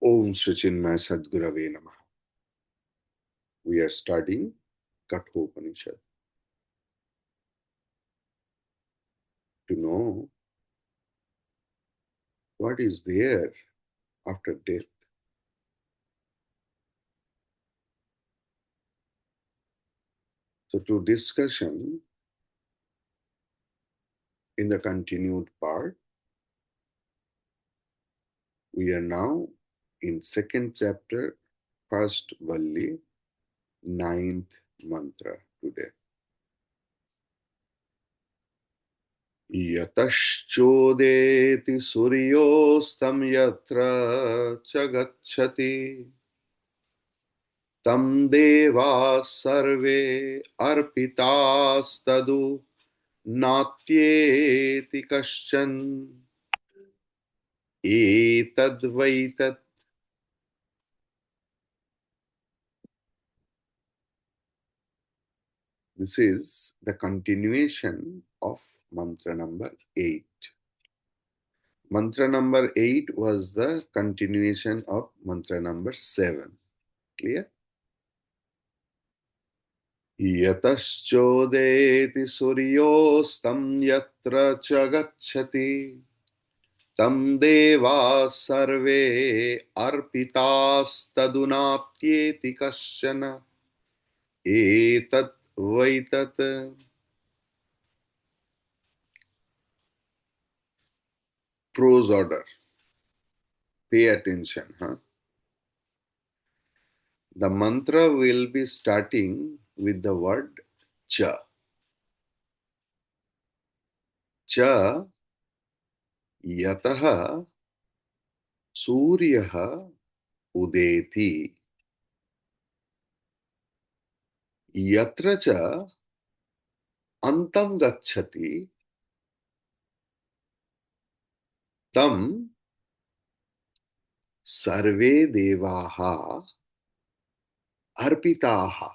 Om Shri Chinmaya Sadgurave Namaha. We are studying Kathopanishad. To know what is there after death. So to discussion in the continued part, we are now in second chapter, first Valli, ninth mantra today. Yataschodeti suryostam yatra chagachati tam deva sarve arpitastadu natyeti kaschan etadvaitat. This is the continuation of mantra number 8. Mantra number 8 was the continuation of mantra number 7. Clear? Yataschodeti suryostam yatra chagachati tam deva sarve arpitastadunaptyeti kasyana etat vaitat. Prose order. Pay attention. The mantra will be starting with the word cha. Cha yataha suryaha udeti yatra cha antam gacchati tam sarve devaha arpitaha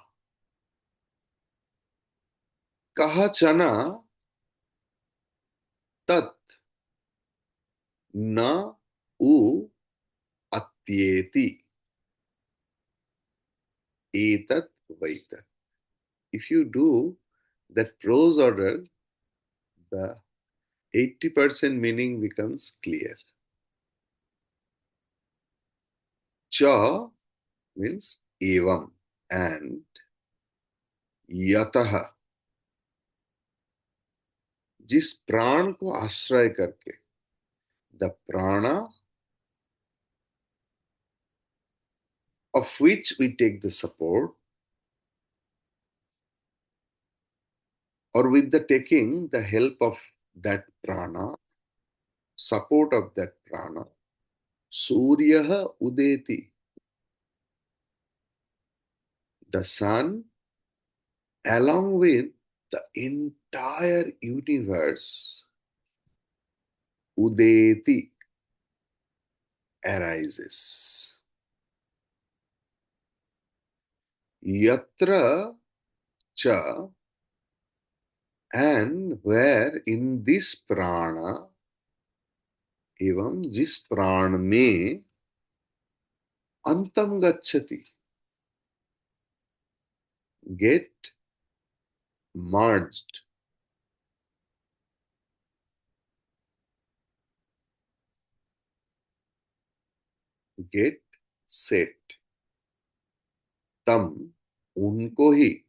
kahachana tat na u atyeti etat vaitat. If you do that prose order, the 80% meaning becomes clear. Cha means evam and yataha जिस प्राण को आश्रय करके, the prana of which we take the support, or with the taking the help of that prana, support of that prana, Suryaha Udeti, the sun, along with the entire universe, Udeti, arises. Yatra cha, and where in this prana, एवं जिस प्राण में अंतम गच्छति, get merged, get set, तम उनको ही,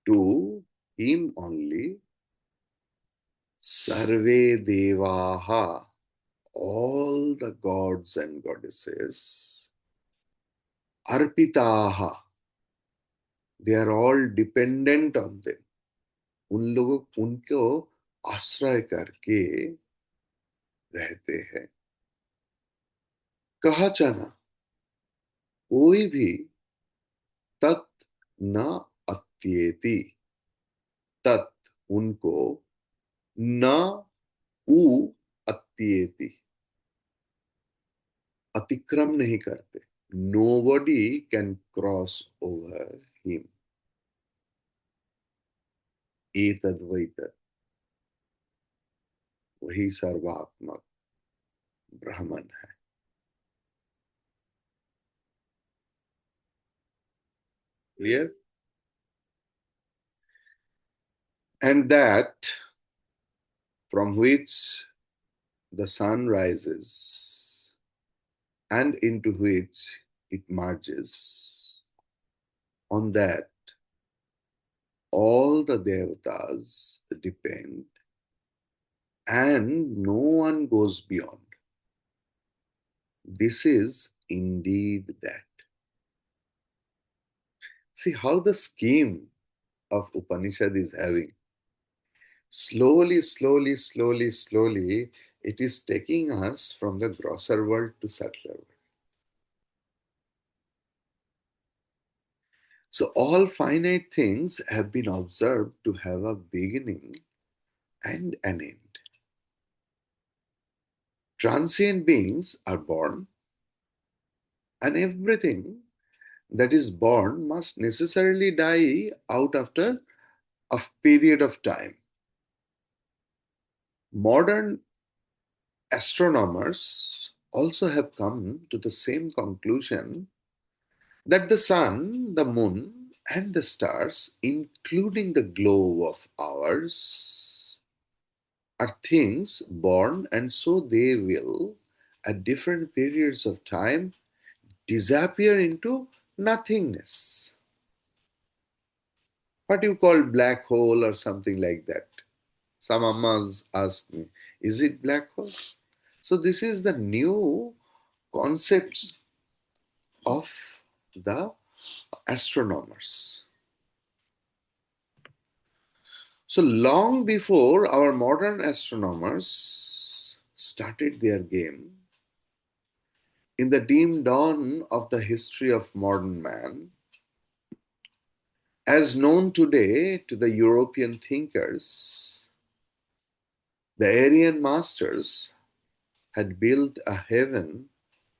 to him only, survey देवाहा, all the gods and goddesses, arpitaha, they are all dependent on them. उन लोगों उनको आश्रय करके रहते हैं. कहचना, कोई भी तत् न अत्येति, तत् उनको, न उ अत्येति, अतिक्रम नहीं करते. Nobody can cross over him. एतद्वैतत्, वही सर्वात्मक ब्राह्मण है. Clear? And that from which the sun rises and into which it merges. On that, all the devatas depend, and no one goes beyond. This is indeed that. See how the scheme of Upanishad is having. Slowly, slowly, slowly, slowly, it is taking us from the grosser world to subtler world. So all finite things have been observed to have a beginning and an end. Transient beings are born, and everything that is born must necessarily die out after a period of time. Modern astronomers also have come to the same conclusion that the sun, the moon, and the stars, including the globe of ours, are things born, and so they will, at different periods of time, disappear into nothingness. What you call black hole or something like that. Some ammas asked me, is it black hole? So this is the new concepts of the astronomers. So long before our modern astronomers started their game, in the dim dawn of the history of modern man, as known today to the European thinkers, the Aryan masters had built a heaven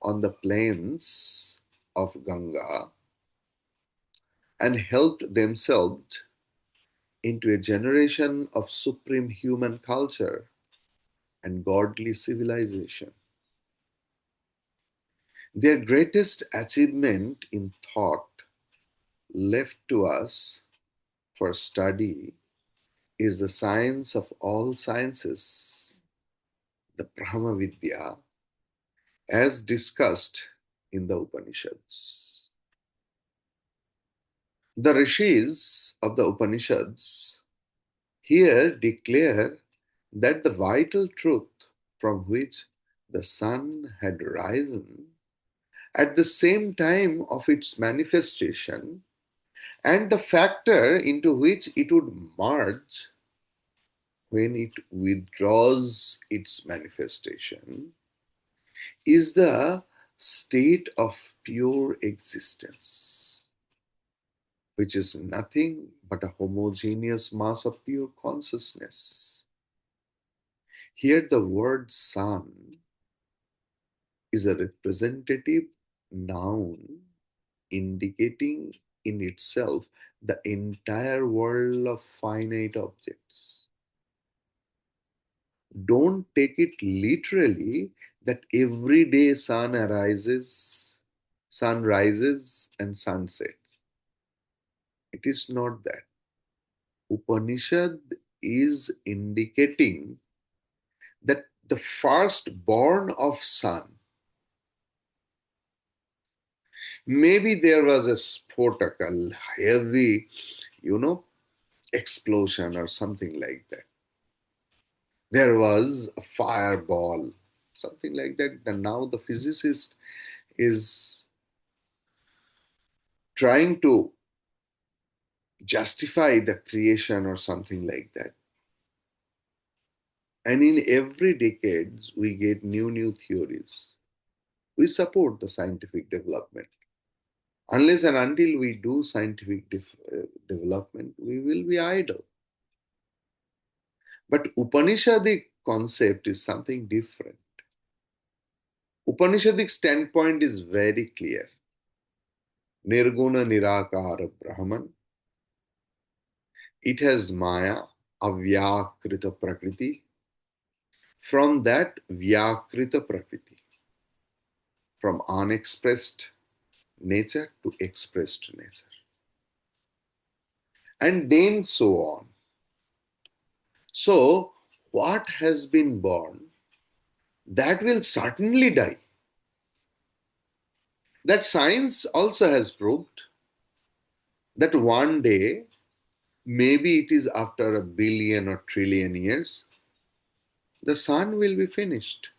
on the plains of Ganga and helped themselves into a generation of supreme human culture and godly civilization. Their greatest achievement in thought left to us for study is the science of all sciences, the Brahma Vidya, as discussed in the Upanishads. The rishis of the Upanishads here declare that the vital truth from which the sun had risen at the same time of its manifestation and the factor into which it would merge when it withdraws its manifestation is the state of pure existence, which is nothing but a homogeneous mass of pure consciousness. Here, the word sun is a representative noun indicating in itself the entire world of finite objects. Don't take it literally that every day sun rises and sun sets. It is not that. Upanishad is indicating that the firstborn of sun, maybe there was a spotak, a heavy, explosion or something like that. There was a fireball, something like that. And now the physicist is trying to justify the creation or something like that. And in every decade, we get new theories. We support the scientific development. Unless and until we do scientific development, we will be idle. But Upanishadic concept is something different. Upanishadic standpoint is very clear. Nirguna Nirakara Brahman. It has Maya, Avyakrita Prakriti. From that, Vyakrita Prakriti. From unexpressed nature to expressed nature. and then so on. So, what has been born, that will certainly die. That science also has proved that one day, maybe it is after a billion or trillion years, the sun will be finished,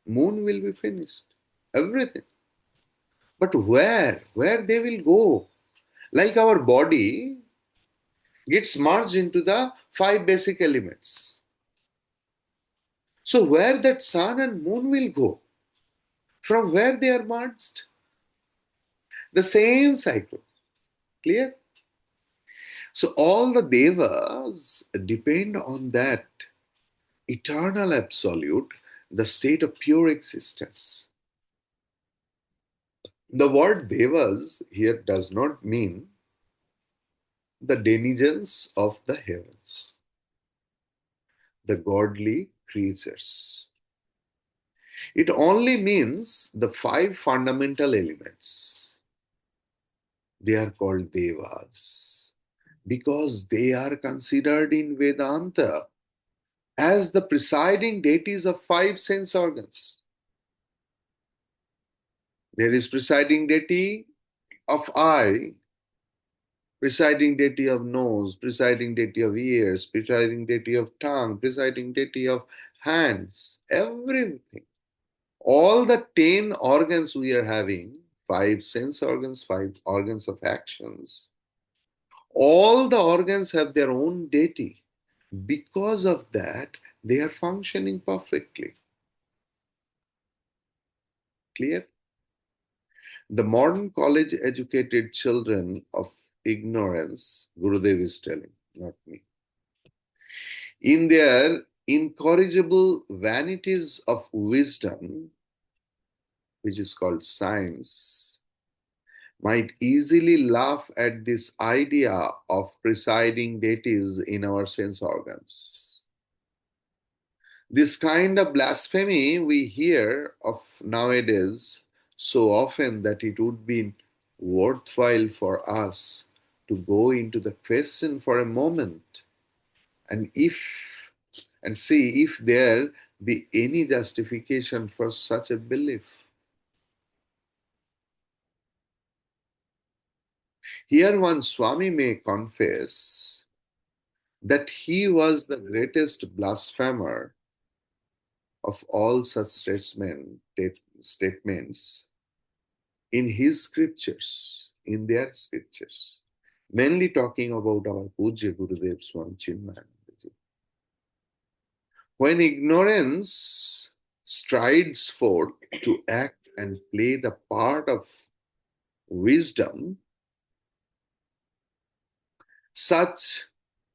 moon will be finished, everything. But where? Where they will go? Like our body gets merged into the five basic elements. So where that sun and moon will go? From where they are merged? The same cycle. Clear? So all the devas depend on that eternal absolute, the state of pure existence. The word devas here does not mean the denizens of the heavens, the godly creatures. It only means the five fundamental elements. They are called devas because they are considered in Vedanta as the presiding deities of five sense organs. There is presiding deity of eye, presiding deity of nose, presiding deity of ears, presiding deity of tongue, presiding deity of hands, everything. All the 10 organs we are having, five sense organs, five organs of actions, all the organs have their own deity. Because of that, they are functioning perfectly. Clear? The modern college educated children of ignorance, Gurudev is telling, not me, in their incorrigible vanities of wisdom, which is called science, might easily laugh at this idea of presiding deities in our sense organs. This kind of blasphemy we hear of nowadays so often that it would be worthwhile for us to go into the question for a moment and see if there be any justification for such a belief. Here one Swami may confess that he was the greatest blasphemer of all such statements in his scriptures, in their scriptures, mainly talking about our Pujya Gurudev Swami Chinmayananda. When ignorance strides forth to act and play the part of wisdom, such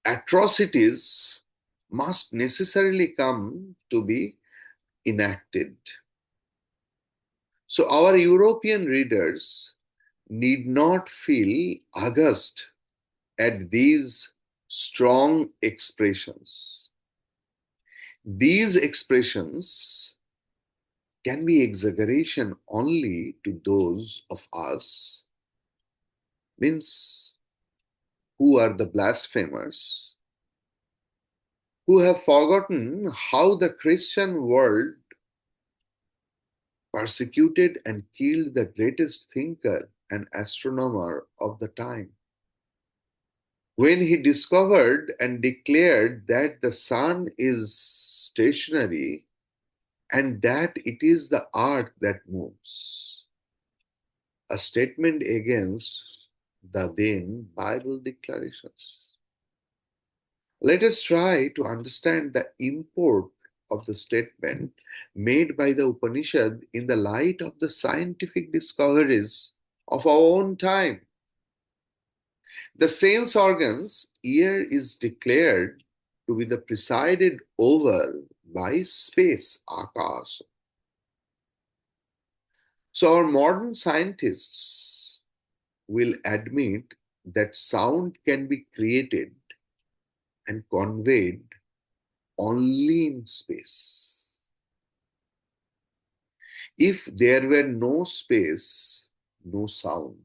atrocities must necessarily come to be enacted. So, our European readers need not feel aghast at these strong expressions. These expressions can be exaggeration only to those of us, means who are the blasphemers, who have forgotten how the Christian world persecuted and killed the greatest thinker and astronomer of the time. When he discovered and declared that the sun is stationary and that it is the earth that moves, a statement against the then Bible declarations. Let us try to understand the import of the statement made by the Upanishad in the light of the scientific discoveries of our own time. The sense organs, ear is declared to be the presided over by space, akash. So our modern scientists will admit that sound can be created and conveyed only in space. If there were no space, no sound.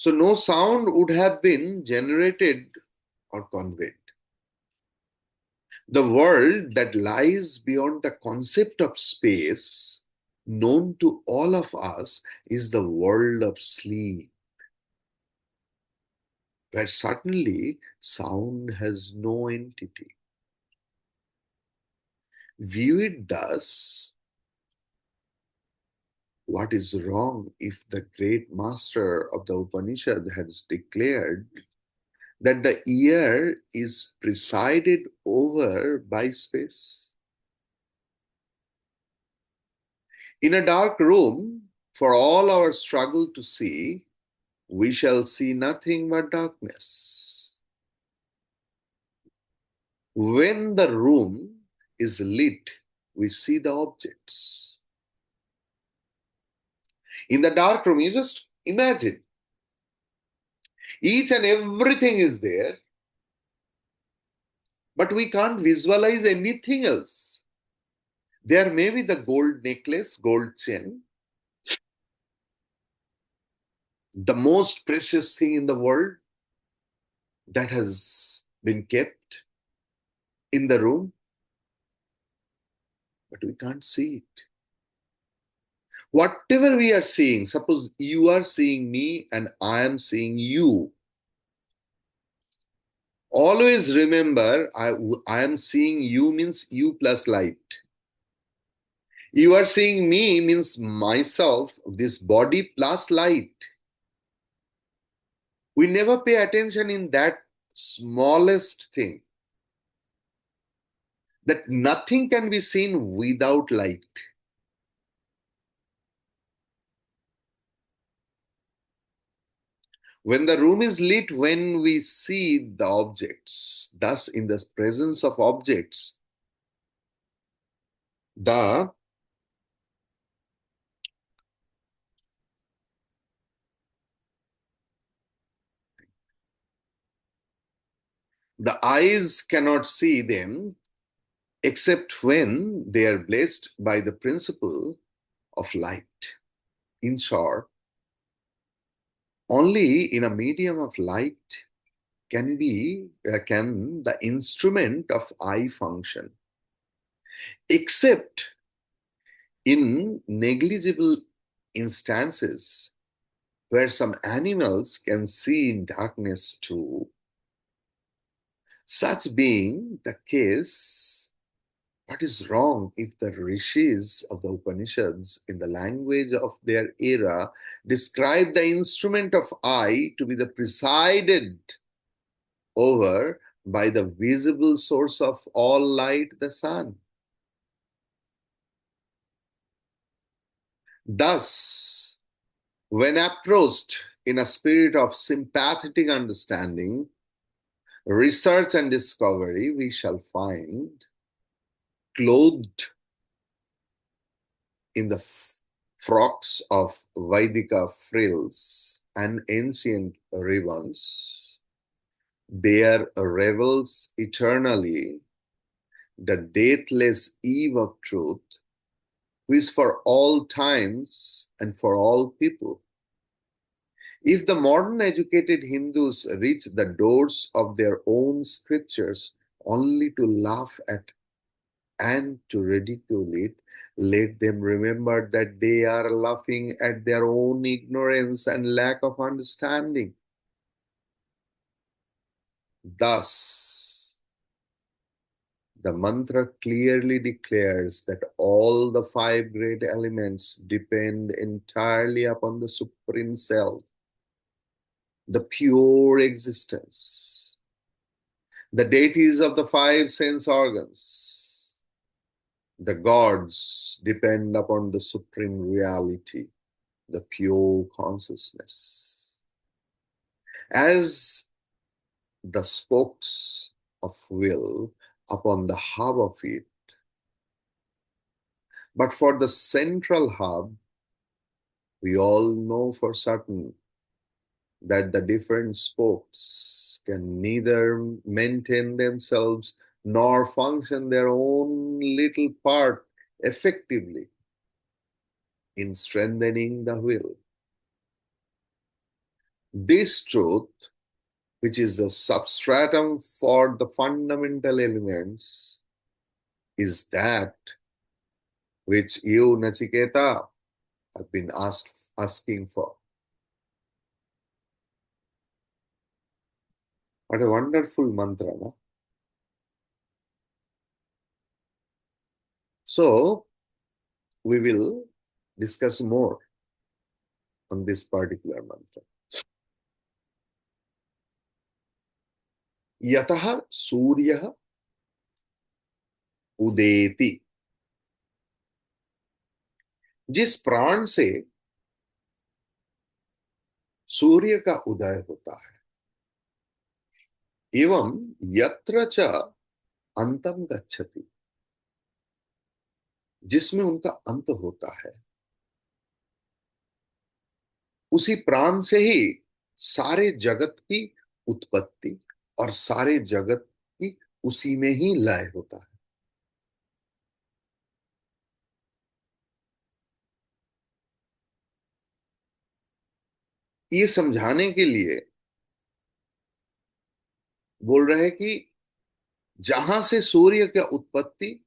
So no sound would have been generated or conveyed. The world that lies beyond the concept of space, known to all of us, is the world of sleep, where certainly sound has no entity. View it thus, what is wrong if the great master of the Upanishad has declared that the ear is presided over by space? In a dark room, for all our struggle to see, we shall see nothing but darkness. When the room is lit, we see the objects. In the dark room, you just imagine each and everything is there, but we can't visualize anything else. There may be the gold necklace, gold chain, the most precious thing in the world that has been kept in the room, but we can't see it. Whatever we are seeing, suppose you are seeing me and I am seeing you. Always remember, I am seeing you means you plus light. You are seeing me means myself, this body plus light. We never pay attention in that smallest thing, that nothing can be seen without light. When the room is lit, when we see the objects, thus in the presence of objects, the eyes cannot see them except when they are blessed by the principle of light. In short, only in a medium of light can the instrument of eye function, except in negligible instances where some animals can see in darkness too. Such being the case, what is wrong if the rishis of the Upanishads, in the language of their era, describe the instrument of eye to be the presided over by the visible source of all light, the sun? Thus, when approached in a spirit of sympathetic understanding, research and discovery, we shall find, clothed in the frocks of Vaidika frills and ancient ribbons, there revels eternally the deathless eve of truth, who is for all times and for all people. If the modern educated Hindus reach the doors of their own scriptures only to laugh at and to ridicule it, let them remember that they are laughing at their own ignorance and lack of understanding. Thus, the mantra clearly declares that all the five great elements depend entirely upon the Supreme Self, the pure existence. The deities of the five sense organs, the gods, depend upon the supreme reality, the pure consciousness. As the spokes of will upon the hub of it, but for the central hub, we all know for certain that the different spokes can neither maintain themselves nor function their own little part effectively in strengthening the will. This truth, which is the substratum for the fundamental elements, is that which you, Nachiketa, have been asking for. What a wonderful mantra, no? So, we will discuss more on this particular mantra. Yatah Suryah उदेति, जिस प्राण से सूर्य का उदय होता है, एवं यत्र च अंतम गच्छति, जिसमें उनका अंत होता है, उसी प्राण से ही सारे जगत की उत्पत्ति और सारे जगत की उसी में ही लय होता है। ये समझाने के लिए बोल रहे हैं कि जहां से सूर्य का उत्पत्ति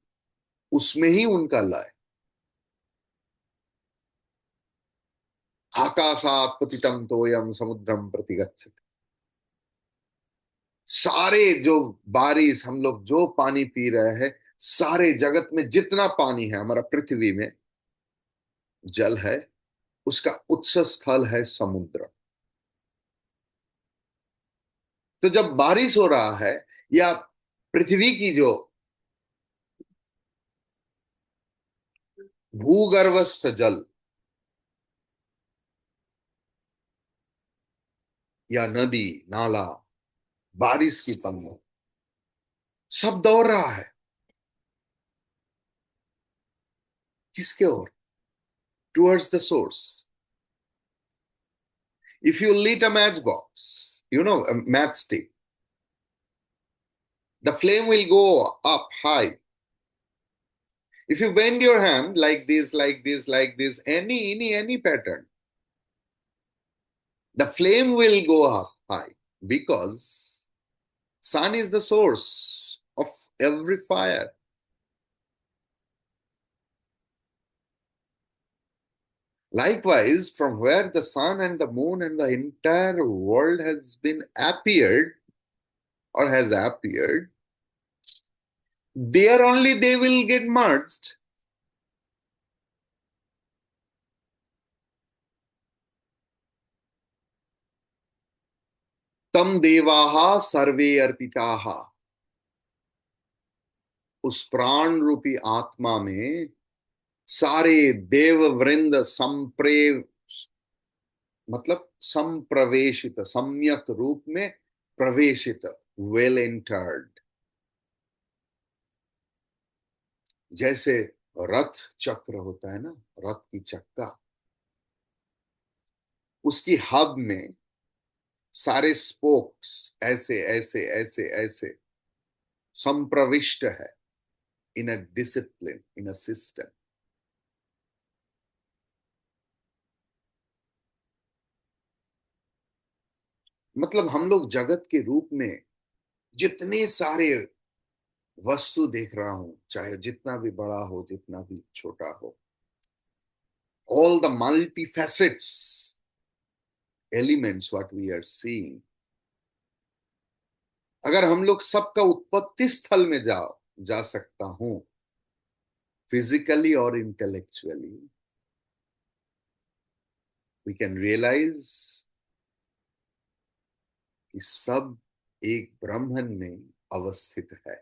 उसमें ही उनका लय। आकाशात पतितम तोयम समुद्रम प्रति गच्छति, सारे जो बारिश हम लोग जो पानी पी रहे हैं, सारे जगत में जितना पानी है, हमारा पृथ्वी में जल है, उसका उत्स स्थल है समुद्र। तो जब बारिश हो रहा है या पृथ्वी की जो भूगर्भस्थ जल या नदी नाला, बारिश की बूंद, सब दौड़ रहा है किसके ओर? Towards the source. If you lit a matchbox, a matchstick, the flame will go up high. If you bend your hand like this, like this, like this, any pattern, the flame will go up high because sun is the source of every fire. Likewise, from where the sun and the moon and the entire world has been appeared or has appeared, there only they will get merged. तम देवाहा सर्वे अर्पिताहा, उस प्राण रूपी आत्मा में सारे देव वृंद मतलब संप्रवेशित, सम्यक रूप में प्रवेशित, वेल एंटर्ड। जैसे रथ चक्र होता है ना, रथ की चक्का, उसकी हब में सारे स्पोक्स ऐसे ऐसे ऐसे ऐसे संप्रविष्ट है, इन a discipline, in a system. मतलब हम लोग जगत के रूप में जितने सारे वस्तु देख रहा हूं, चाहे जितना भी बड़ा हो, जितना भी छोटा हो, all the multifacets elements what we are seeing, अगर हम लोग सबका उत्पत्ति स्थल में जा सकता हूं, फिजिकली और इंटेलेक्चुअली, वी कैन रियलाइज कि सब एक ब्रह्मन में अवस्थित है।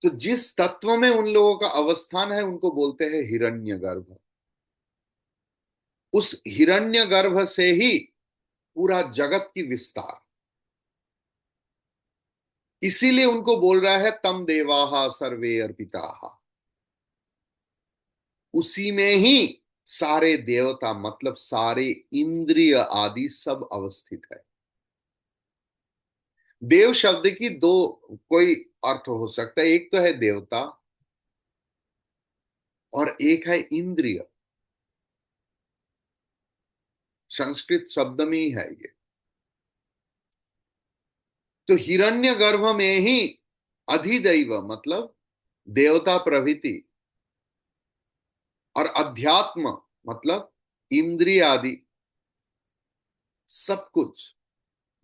तो जिस तत्व में उन लोगों का अवस्थान है उनको बोलते हैं हिरण्यगर्भ। उस हिरण्यगर्भ से ही पूरा जगत की विस्तार, इसीलिए उनको बोल रहा है तम देवाहा सर्वे अर्पिताहा। उसी में ही सारे देवता, मतलब सारे इंद्रिय आदि सब अवस्थित है। देव शब्द की दो कोई अर्थ हो सकता है, एक तो है देवता और एक है इंद्रिय। संस्कृत शब्द में ही है ये। तो हिरण्यगर्भ में ही अधिदैव मतलब देवता प्रभृति, और अध्यात्म मतलब इंद्रिय आदि सब कुछ।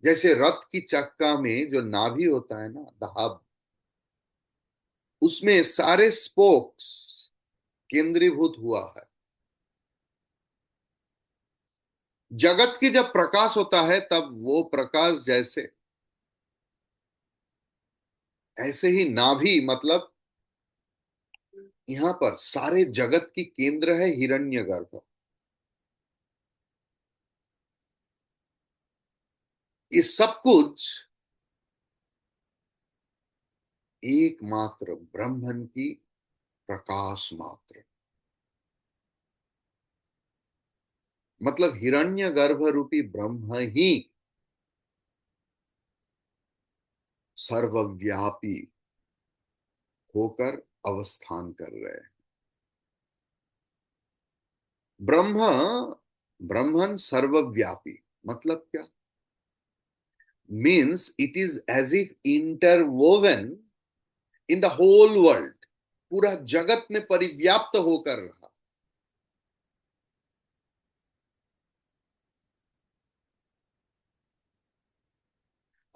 जैसे रथ की चक्का में जो नाभि होता है ना, दाब, उसमें सारे स्पोक्स केंद्रीभूत हुआ है। जगत की जब प्रकाश होता है तब वो प्रकाश जैसे, ऐसे ही नाभि मतलब यहां पर सारे जगत की केंद्र है हिरण्यगर्भ। ये सब कुछ एकमात्र ब्रह्मन की प्रकाश मात्र, मतलब हिरण्यगर्भ रूपी ब्रह्म ही सर्वव्यापी होकर अवस्थान कर रहे हैं। ब्रह्म, ब्रह्मन सर्वव्यापी मतलब क्या? Means it is as if interwoven in the whole world, पूरा जगत में परिव्याप्त होकर रहा।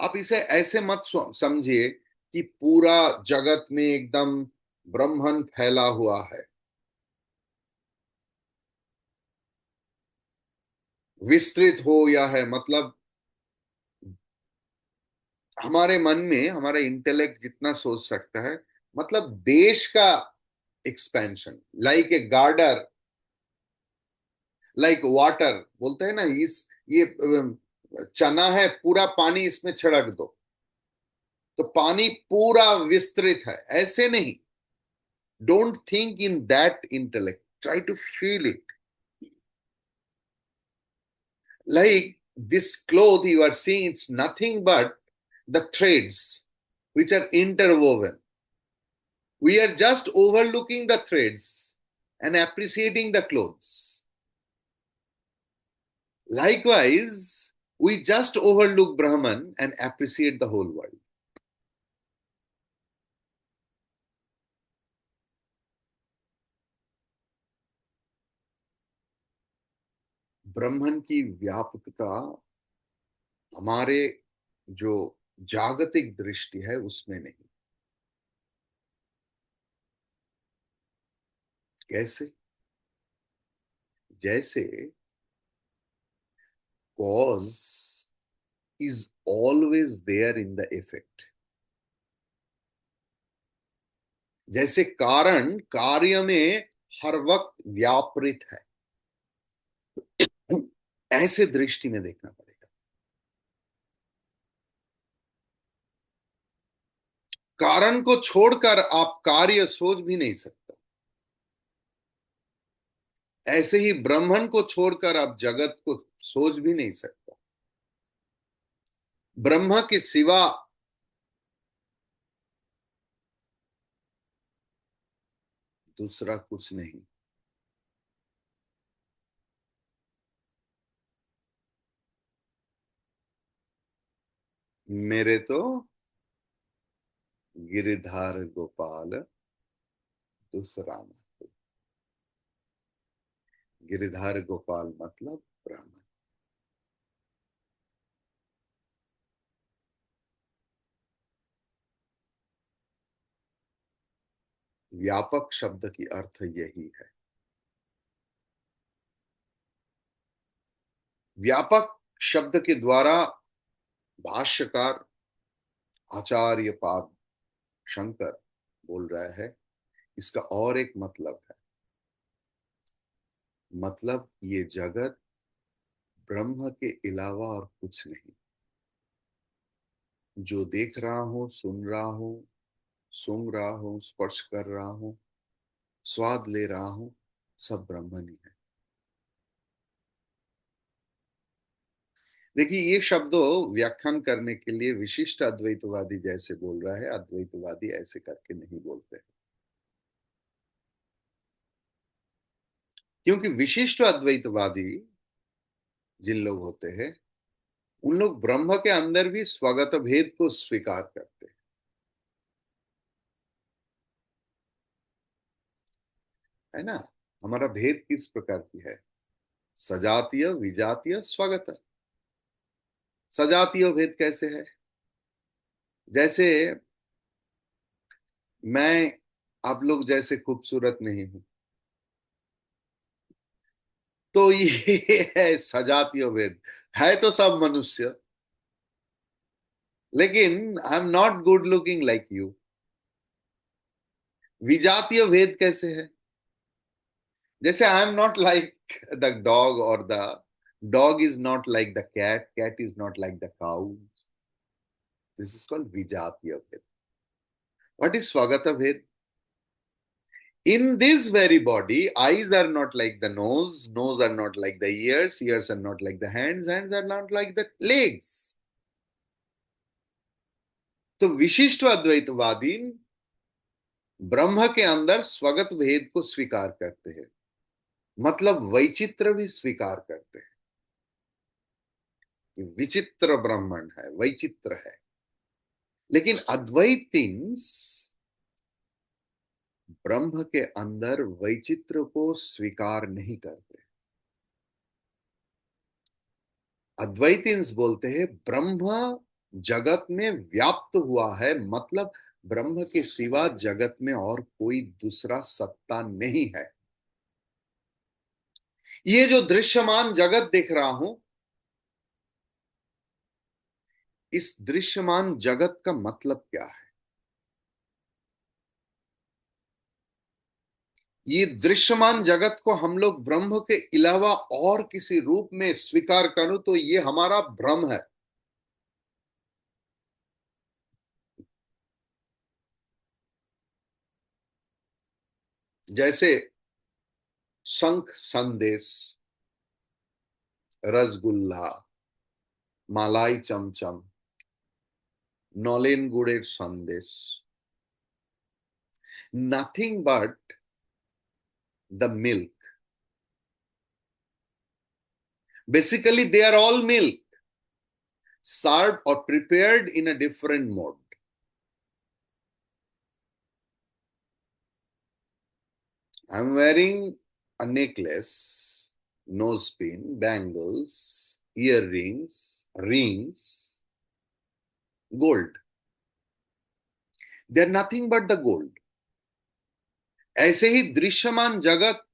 आप इसे ऐसे मत समझिए कि पूरा जगत में एकदम ब्रह्मन फैला हुआ है। विस्तृत हो या है मतलब हमारे मन में हमारा इंटेलेक्ट जितना सोच सकता है, मतलब देश का expansion, like a girder, like water, बोलते हैं ना, इस ये चना है, पूरा पानी इसमें छिड़क दो तो पानी पूरा विस्तृत है, ऐसे नहीं। Don't think in that intellect, try to feel it. Like this cloth you are seeing, it's nothing but the threads which are interwoven. We are just overlooking the threads and appreciating the clothes. Likewise, we just overlook Brahman and appreciate the whole world. ब्रह्मन की व्यापकता हमारे जो जागतिक दृष्टि है उसमें नहीं। कैसे? जैसे cause is always there in the effect, जैसे कारण कार्य में हर वक्त व्यापृत है, ऐसे दृष्टि में देखना पड़ेगा। कारण को छोड़कर आप कार्य सोच भी नहीं सकते, ऐसे ही ब्रह्मन को छोड़कर आप जगत को सोच भी नहीं सकता। ब्रह्म के सिवा दूसरा कुछ नहीं। मेरे तो गिरिधार गोपाल दूसरा मत। गिरिधार गोपाल मतलब ब्रह्म। व्यापक शब्द की अर्थ यही है। व्यापक शब्द के द्वारा भाष्यकार आचार्य पाद शंकर बोल रहा है, इसका और एक मतलब है। मतलब ये जगत ब्रह्म के अलावा और कुछ नहीं। जो देख रहा हूं, सुन रहा हूं, सूंघ रहा हूं, स्पर्श कर रहा हूं, स्वाद ले रहा हूं, सब ब्रह्मन ही है। देखिए, ये शब्दों व्याख्यान करने के लिए विशिष्ट अद्वैतवादी जैसे बोल रहा है, अद्वैतवादी ऐसे करके नहीं बोलते। क्योंकि विशिष्ट अद्वैतवादी जिन लोग होते हैं, उन लोग ब्रह्म के अंदर भी स्वगत भेद को स्वीकार करते हैं, है ना। हमारा भेद किस प्रकार की है? सजातीय, विजातीय, स्वगत। सजातीय भेद कैसे है? जैसे मैं आप लोग जैसे खूबसूरत नहीं हूं, तो ये है सजातीय भेद। है तो सब मनुष्य, लेकिन I am not good looking like you. विजातीय भेद कैसे है? जैसे I am not like the dog, और the dog is not like the cat, cat is not like the cow. This is called विजातीय भेद। व्हाट इज स्वगत भेद? In this very body, eyes are not like the nose, nose are not like the ears, ears are not like the hands, hands are not like the legs. तो विशिष्ट अद्वैतवादी ब्रह्म के अंदर स्वगत भेद को स्वीकार करते हैं, मतलब वैचित्र भी स्वीकार करते हैं कि विचित्र ब्रह्मांड है, वैचित्र है। लेकिन अद्वैतीन्स ब्रह्म के अंदर वैचित्र को स्वीकार नहीं करते। अद्वैतीन्स बोलते हैं ब्रह्म जगत में व्याप्त हुआ है, मतलब ब्रह्म के सिवा जगत में और कोई दूसरा सत्ता नहीं है। ये जो दृश्यमान जगत देख रहा हूं, इस दृश्यमान जगत का मतलब क्या है? ये दृश्यमान जगत को हम लोग ब्रह्म के अलावा और किसी रूप में स्वीकार करूं तो ये हमारा भ्रम है। जैसे शंख संदेश, रसगुल्ला, मालाई चमचम, नलेन गुड़ेर संदेश, nothing but the milk. Basically, they are all milk, served or prepared in a different mode. I'm wearing a necklace, nose pin, bangles, earrings, rings, gold. They're nothing but the gold. ऐसे ही दृश्यमान जगत,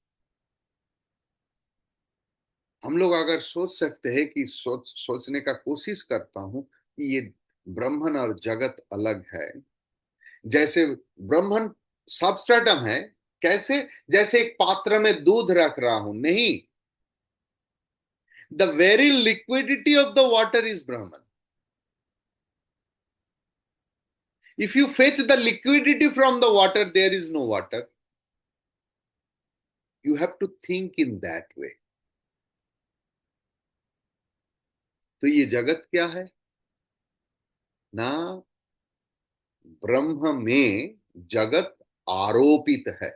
हम लोग अगर सोच सकते हैं कि सोचने का कोशिश करता हूं कि ये ब्रह्मन और जगत अलग है। जैसे ब्रह्मन सबस्ट्रेटम है, कैसे? जैसे एक पात्र में दूध रख रहा हूं, नहीं, the very liquidity of the water is Brahman. If you fetch the liquidity from the water, there is no water. You have to think in that way. तो ये जगत क्या है ना? ब्रह्म में जगत आरोपित है।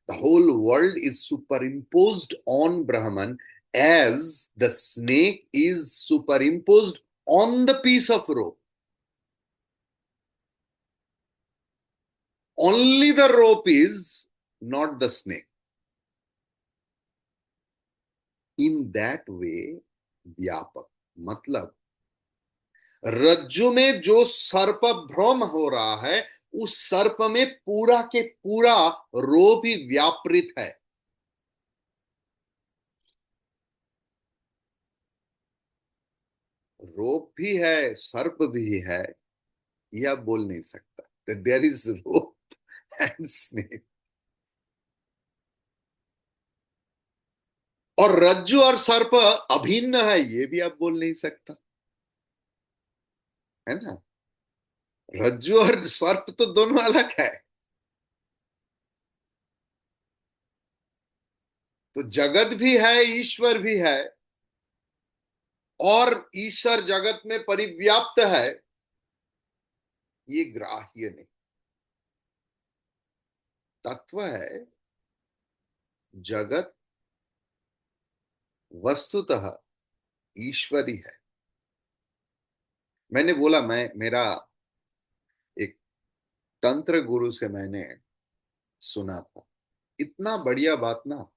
The whole world is superimposed on Brahman as the snake is superimposed on the piece of rope. Only the rope is, not the snake. In that way, व्यापक मतलब रज्जु में जो सर्प भ्रम हो रहा है, उस सर्प में पूरा के पूरा रोप ही व्यापृत है। रोप भी है, सर्प भी है, यह बोल नहीं सकता। There is rope and snake. और रज्जु और सर्प अभिन्न है, ये भी आप बोल नहीं सकता, है ना। रज्जु और सर्प तो दोनों अलग है। तो जगत भी है, ईश्वर भी है, और ईश्वर जगत में परिव्याप्त है, ये ग्राह्य नहीं। तत्व है जगत वस्तुतः ईश्वरी है। मैंने बोला, मैं मेरा एक तंत्र गुरु से मैंने सुना था, इतना बढ़िया बात ना।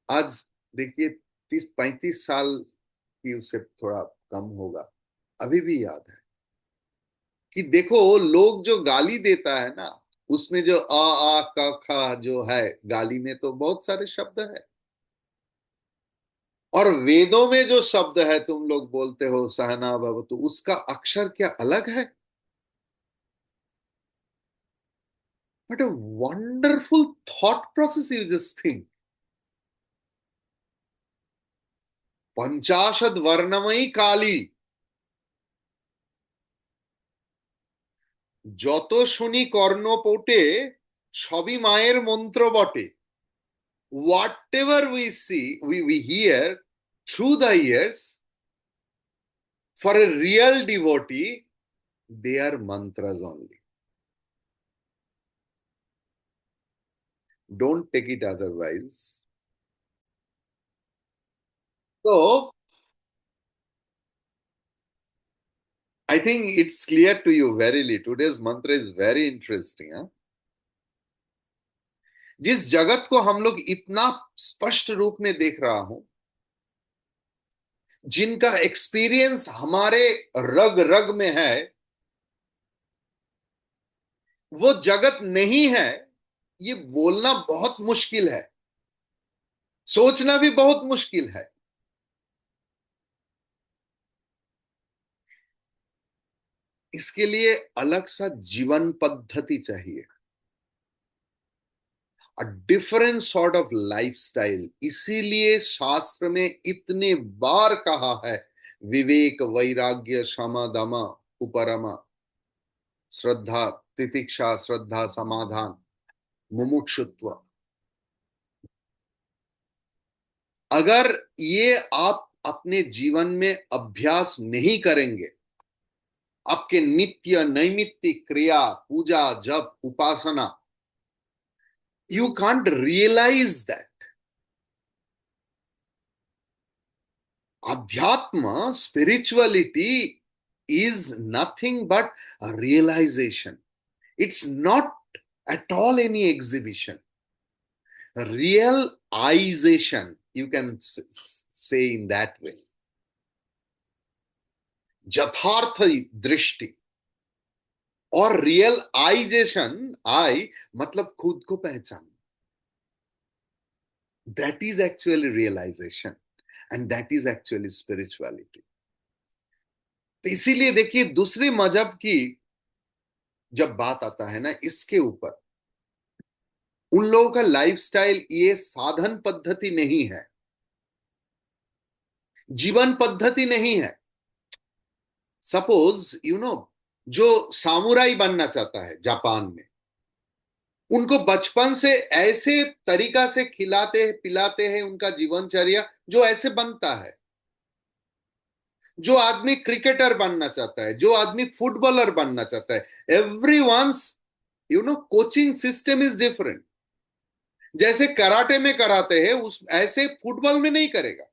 आज देखिए 30-35 साल की, उससे थोड़ा कम होगा, अभी भी याद है कि देखो, लोग जो गाली देता है ना, उसमें जो आ क ख जो है गाली में, तो बहुत सारे शब्द है। और वेदों में जो शब्द है, तुम लोग बोलते हो सहना भवतु, उसका अक्षर क्या अलग है? But a wonderful thought process, you just think. पंचाशद वर्णमयी काली, যত শুনি কর্ণপটে সবই মায়ের মন্ত্র বটে। Whatever we see, we hear through the years, for a real devotee, they are mantras only. Don't take it otherwise. So, I think it's clear to you verily. Today's mantra is very interesting. Huh? जिस जगत को हम लोग इतना स्पष्ट रूप में देख रहा हूं, जिनका एक्सपीरियंस हमारे रग रग में है, वो जगत नहीं है, ये बोलना बहुत मुश्किल है, सोचना भी बहुत मुश्किल है। इसके लिए अलग सा जीवन पद्धति चाहिए, a different sort of lifestyle. इसीलिए शास्त्र में इतने बार कहा है, विवेक, वैराग्य, शम, दम, उपरमा, श्रद्धा, तितिक्षा, श्रद्धा, समाधान, मुमुक्षुत्व। अगर ये आप अपने जीवन में अभ्यास नहीं करेंगे, आपके नित्य नैमित्तिक क्रिया, पूजा, जप, उपासना, you can't realize that. Adhyatma, spirituality, is nothing but a realization. It's not at all any exhibition. Realization, you can say in that way. यथार्थ दृष्टि। और रियलाइजेशन, आई मतलब खुद को पहचान, that is actually realisation, and that is actually spirituality. तो इसीलिए देखिए, दूसरे मजहब की जब बात आता है ना, इसके ऊपर उन लोगों का लाइफस्टाइल ये साधन पद्धति नहीं है, जीवन पद्धति नहीं है। सपोज जो सामुराई बनना चाहता है जापान में, उनको बचपन से ऐसे तरीका से खिलाते हैं, पिलाते हैं, उनका जीवनचर्या जो ऐसे बनता है। जो आदमी क्रिकेटर बनना चाहता है, जो आदमी फुटबॉलर बनना चाहता है, everyone's coaching system is different. जैसे कराटे में कराते हैं, उस ऐसे फुटबॉल में नहीं करेगा।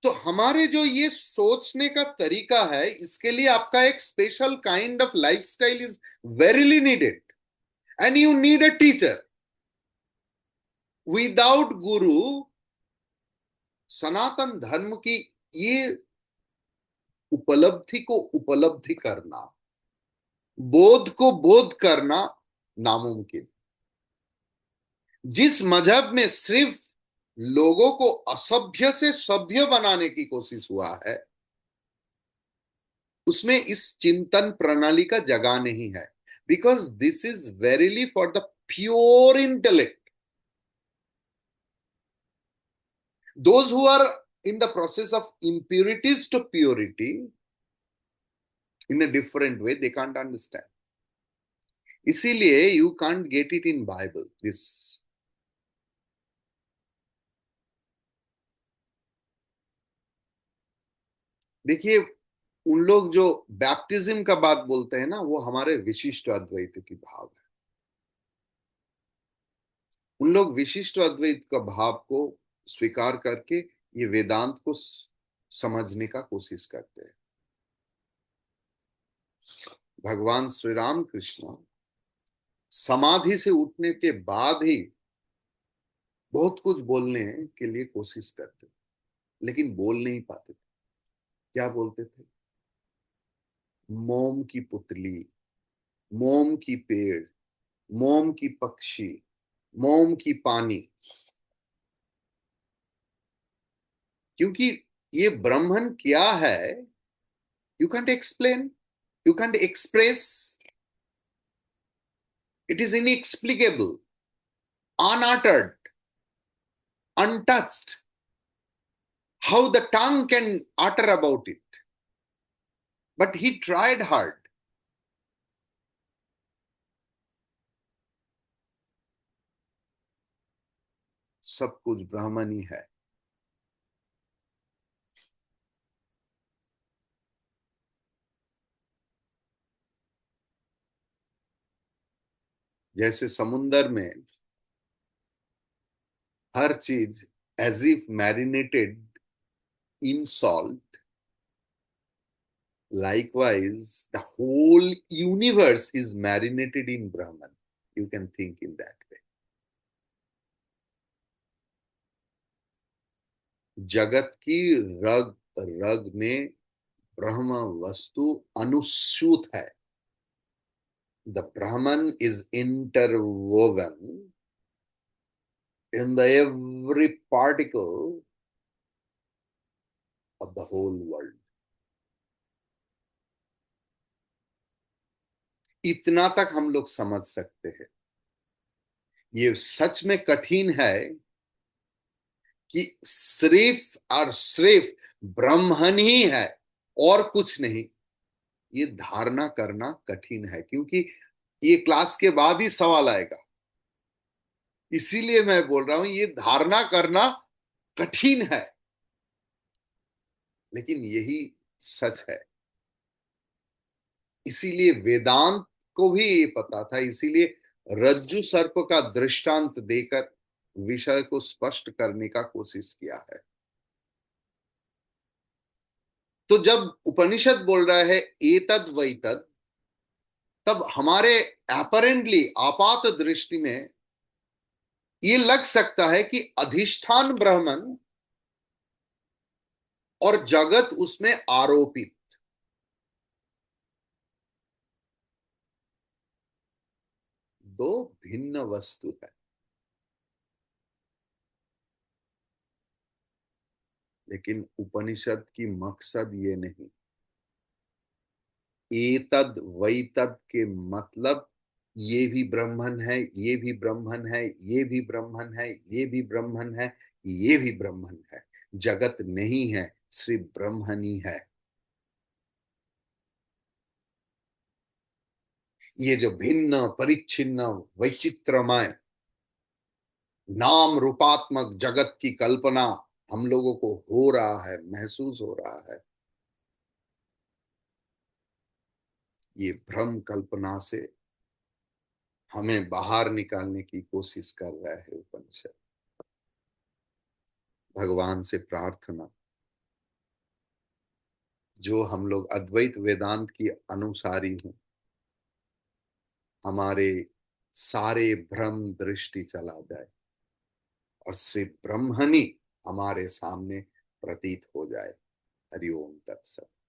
तो हमारे जो ये सोचने का तरीका है, इसके लिए आपका एक special kind of lifestyle is verily needed, and you need a teacher. Without गुरु, सनातन धर्म की ये उपलब्धि को उपलब्धि करना, बोध को बोध करना नामुमकिन। जिस मजहब में सिर्फ लोगों को असभ्य से सभ्य बनाने की कोशिश हुआ है, उसमें इस चिंतन प्रणाली का जगह नहीं है, because this is verily for the pure intellect. Those who are in the process of impurities to purity in a different way, they can't understand. इसीलिए you can't get it in Bible this. देखिए, उन लोग जो baptism का बात बोलते हैं ना, वो हमारे विशिष्ट अद्वैत की भाव है। उन लोग विशिष्ट अद्वैत का भाव को स्वीकार करके ये वेदांत को समझने का कोशिश करते हैं। भगवान श्री राम कृष्ण समाधि से उठने के बाद ही बहुत कुछ बोलने के लिए कोशिश करते, लेकिन बोल नहीं पाते थे। क्या बोलते थे? मोम की पुतली, मोम की पेड़, मोम की पक्षी, मोम की पानी। क्योंकि ये ब्रह्मन क्या है, you can't explain, you can't express, it is inexplicable, unuttered, untouched. How the tongue can utter about it? But he tried hard. सब कुछ ब्राह्मण ही है। जैसे समुन्दर में हर चीज as if marinated in salt, likewise the whole universe is marinated in Brahman. You can think in that way. जगत की रग रग में ब्रह्म वस्तु अनुस्यूत है। The Brahman is interwoven in the every particle of the whole world. इतना तक हम लोग समझ सकते हैं। ये सच में कठिन है कि सिर्फ और सिर्फ ब्रह्मन ही है और कुछ नहीं। ये धारणा करना कठिन है, क्योंकि ये क्लास के बाद ही सवाल आएगा। इसीलिए मैं बोल रहा हूं ये धारणा करना कठिन है, लेकिन यही सच है। इसीलिए वेदांत को भी ये पता था, इसीलिए रज्जु सर्प का दृष्टांत देकर विषय को स्पष्ट करने का कोशिश किया है। तो जब उपनिषद बोल रहा है एतद वैतद, तब हमारे अपरेंटली आपात दृष्टि में ये लग सकता है कि अधिष्ठान ब्रह्मन और जगत उसमें आरोपित, दो भिन्न वस्तु है। लेकिन उपनिषद की मकसद ये नहीं। एतद वैतद के मतलब ये भी ब्रह्मन है, ये भी ब्रह्मन है, ये भी ब्रह्मन है, ये भी ब्रह्मन है, ये भी ब्रह्मन है। जगत नहीं है, सिर्फ ब्रह्मन ही है। ये जो भिन्न परिच्छिन्न वैचित्रमय नाम रूपात्मक जगत की कल्पना हम लोगों को हो रहा है, महसूस हो रहा है, ये भ्रम कल्पना से हमें बाहर निकालने की कोशिश कर रहा है उपनिषद। भगवान से प्रार्थना, जो हम लोग अद्वैत वेदांत की अनुसारी हूं, हमारे सारे भ्रम दृष्टि चला जाए और सिर्फ ब्रह्मन ही हमारे सामने प्रतीत हो जाए। हरि ओम तत्सत।